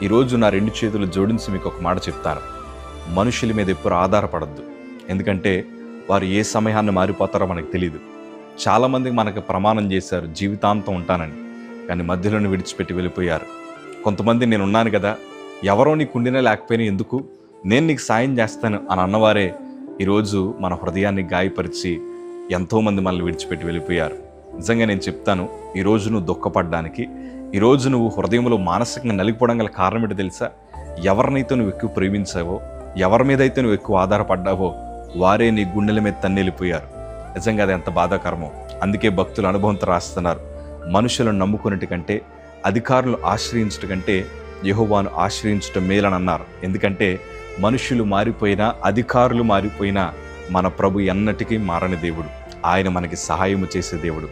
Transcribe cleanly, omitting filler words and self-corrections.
ఈరోజు నా 2 చేతులు జోడించి మీకు ఒక మాట చెప్తాను. మనుషుల మీద ఎప్పుడు ఆధారపడద్దు. ఎందుకంటే వారు ఏ సమయాన్ని మారిపోతారో మనకు తెలియదు. చాలామంది మనకు ప్రమాణం చేశారు జీవితాంతం ఉంటానని, కానీ మధ్యలోనే విడిచిపెట్టి వెళ్ళిపోయారు. కొంతమంది నేనున్నాను కదా, ఎవరో నీకు ఉండినా లేకపోయినా ఎందుకు, నేను నీకు సాయం చేస్తాను అని అన్నవారే ఈరోజు మన హృదయాన్ని గాయపరిచి ఎంతోమంది మనల్ని విడిచిపెట్టి వెళ్ళిపోయారు. నిజంగా నేను చెప్తాను, ఈరోజు నువ్వు దుఃఖపడడానికి, ఈరోజు నువ్వు హృదయంలో మానసికంగా నలిగిపోవడం గల కారణం ఏంటో తెలుసా? ఎవరినైతే నువ్వు ఎక్కువ ప్రేమించావో, ఎవరి మీద అయితే నువ్వు ఎక్కువ ఆధారపడ్డావో వారే నీ గుండెల మీద తన్నెళ్ళిపోయారు. నిజంగా అది ఎంత బాధాకరమో. అందుకే భక్తుల అనుభవంతో రాస్తున్నారు, మనుషులను నమ్ముకున్నట్టు కంటే, అధికారులను ఆశ్రయించట కంటే యెహోవాను ఆశ్రయించటం మేలని అన్నారు. ఎందుకంటే మనుషులు మారిపోయినా, అధికారులు మారిపోయినా మన ప్రభు ఎన్నటికీ మారని దేవుడు. ఆయన మనకి సహాయము చేసే దేవుడు.